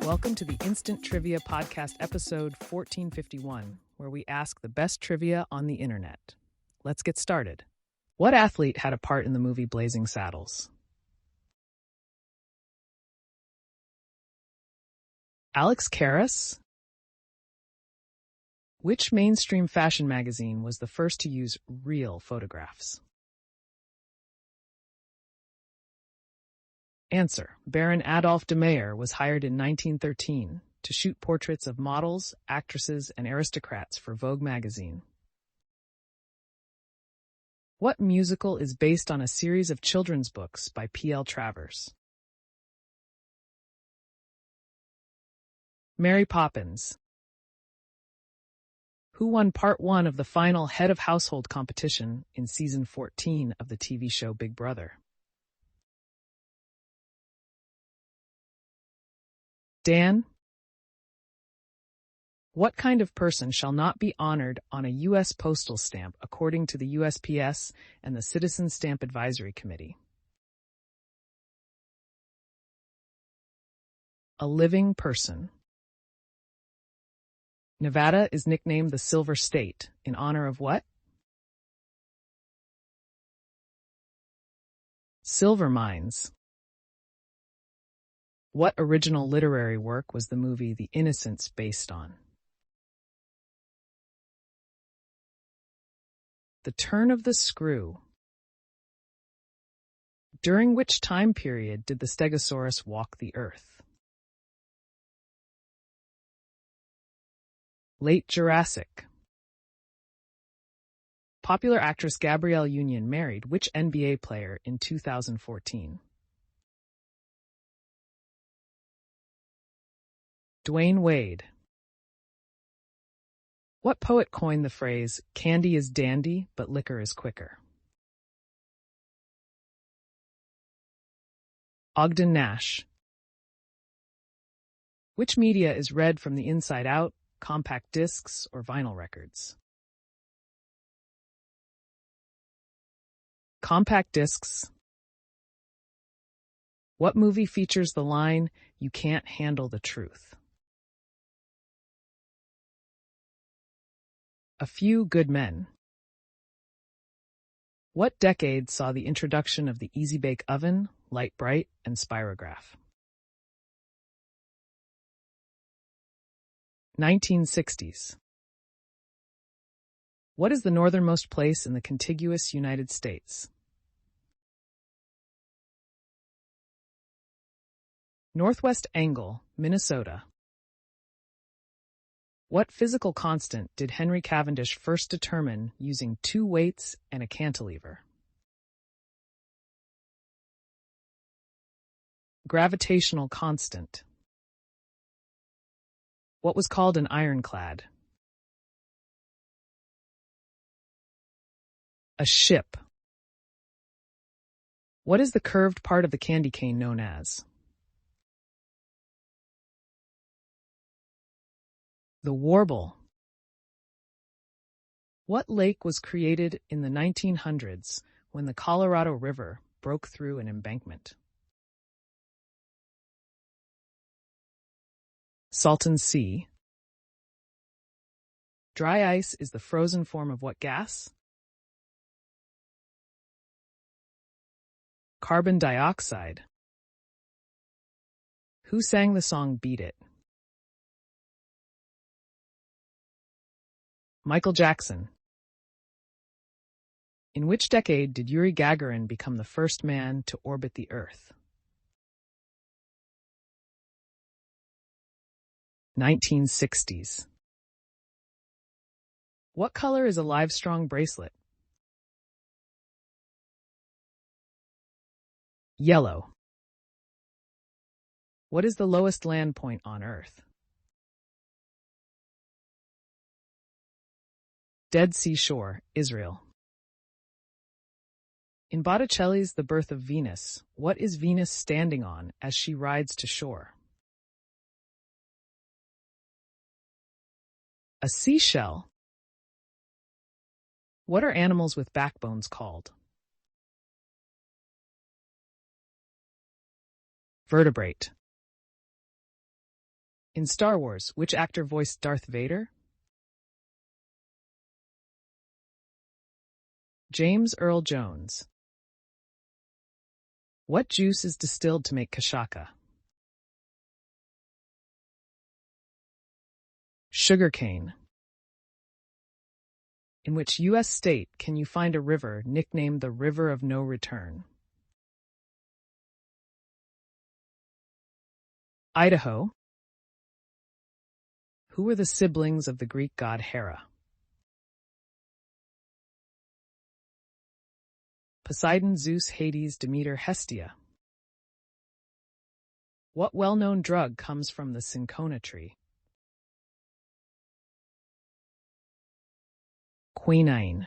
Welcome to the Instant Trivia Podcast, episode 1451, where we ask the best trivia on the internet. Let's get started. What athlete had a part in the movie Blazing Saddles? Alex Karras? Which mainstream fashion magazine was the first to use real photographs? Answer. Baron Adolf de Meyer was hired in 1913 to shoot portraits of models, actresses, and aristocrats for Vogue magazine. What musical is based on a series of children's books by P.L. Travers? Mary Poppins. Who won part 1 of the final Head of Household competition in season 14 of the TV show Big Brother? Dan? What kind of person shall not be honored on a U.S. postal stamp according to the USPS and the Citizen Stamp Advisory Committee? A living person. Nevada is nicknamed the Silver State in honor of what? Silver mines. What original literary work was the movie The Innocents based on? The Turn of the Screw. During which time period did the Stegosaurus walk the earth? Late Jurassic. Popular actress Gabrielle Union married which NBA player in 2014? Dwayne Wade. What poet coined the phrase, "Candy is dandy, but liquor is quicker"? Ogden Nash. Which media is read from the inside out, compact discs or vinyl records? Compact discs. What movie features the line, "You can't handle the truth"? A Few Good Men. What decade saw the introduction of the Easy Bake Oven, Light Bright, and Spirograph? 1960s. What is the northernmost place in the contiguous United States? Northwest Angle, Minnesota. What physical constant did Henry Cavendish first determine using 2 weights and a cantilever? Gravitational constant. What was called an ironclad? A ship. What is the curved part of the candy cane known as? The warble. What lake was created in the 1900s when the Colorado River broke through an embankment? Salton Sea. Dry ice is the frozen form of what gas? Carbon dioxide. Who sang the song Beat It? Michael Jackson. In which decade did Yuri Gagarin become the first man to orbit the Earth? 1960s. What color is a Livestrong bracelet? Yellow. What is the lowest land point on Earth? Dead Sea Shore, Israel. In Botticelli's The Birth of Venus, what is Venus standing on as she rides to shore? A seashell. What are animals with backbones called? Vertebrate. In Star Wars, which actor voiced Darth Vader? James Earl Jones. What juice is distilled to make kashaka? Sugarcane. In which U.S. state can you find a river nicknamed the River of No Return? Idaho. Who were the siblings of the Greek god Hera? Poseidon, Zeus, Hades, Demeter, Hestia. What well-known drug comes from the cinchona tree? Quinine.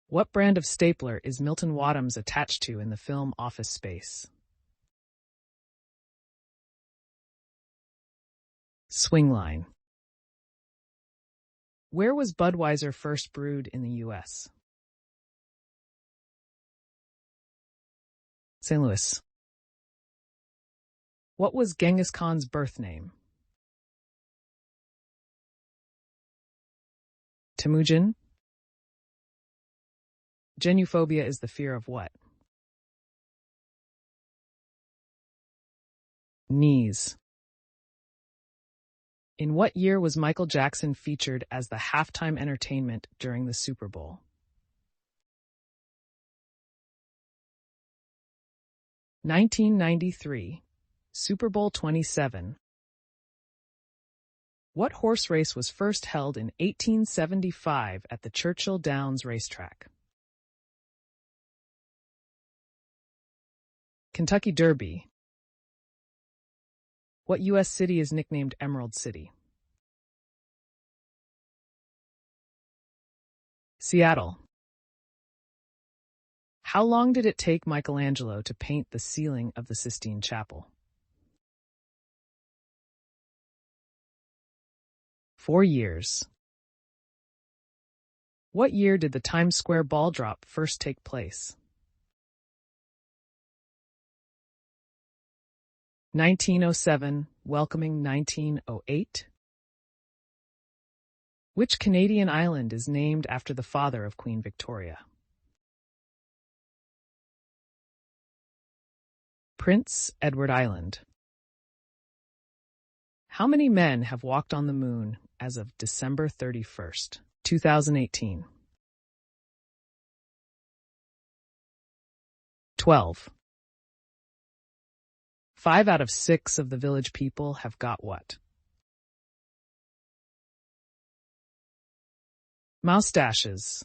What brand of stapler is Milton Wadhams attached to in the film Office Space? Swingline. Where was Budweiser first brewed in the U.S.? St. Louis. What was Genghis Khan's birth name? Temujin. Genophobia is the fear of what? Knees. In what year was Michael Jackson featured as the halftime entertainment during the Super Bowl? 1993. Super Bowl 27. What horse race was first held in 1875 at the Churchill Downs racetrack? Kentucky Derby. What U.S. city is nicknamed Emerald City? Seattle. How long did it take Michelangelo to paint the ceiling of the Sistine Chapel? 4 years. What year did the Times Square ball drop first take place? 1907, welcoming 1908. Which Canadian island is named after the father of Queen Victoria? Prince Edward Island. How many men have walked on the moon as of December 31st, 2018? 12. 5 out of 6 of the village people have got what? Moustaches.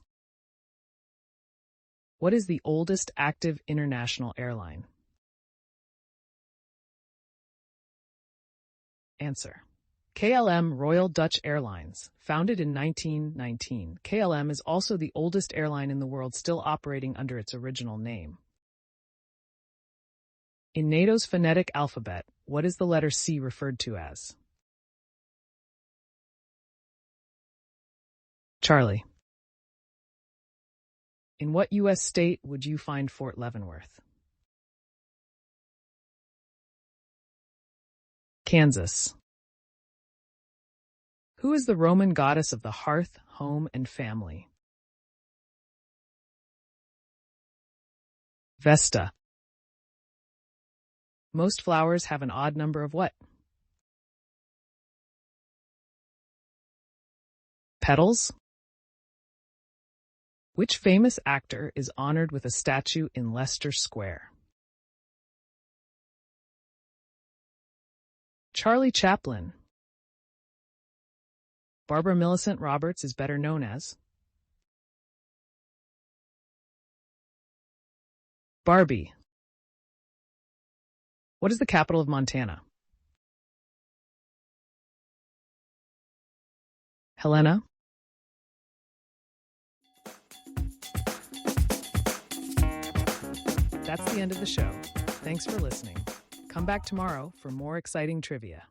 What is the oldest active international airline? Answer. KLM Royal Dutch Airlines, founded in 1919. KLM is also the oldest airline in the world still operating under its original name. In NATO's phonetic alphabet, what is the letter C referred to as? Charlie. In what U.S. state would you find Fort Leavenworth? Kansas. Who is the Roman goddess of the hearth, home, and family? Vesta. Most flowers have an odd number of what? Petals. Which famous actor is honored with a statue in Leicester Square? Charlie Chaplin. Barbara Millicent Roberts is better known as Barbie. What is the capital of Montana? Helena. That's the end of the show. Thanks for listening. Come back tomorrow for more exciting trivia.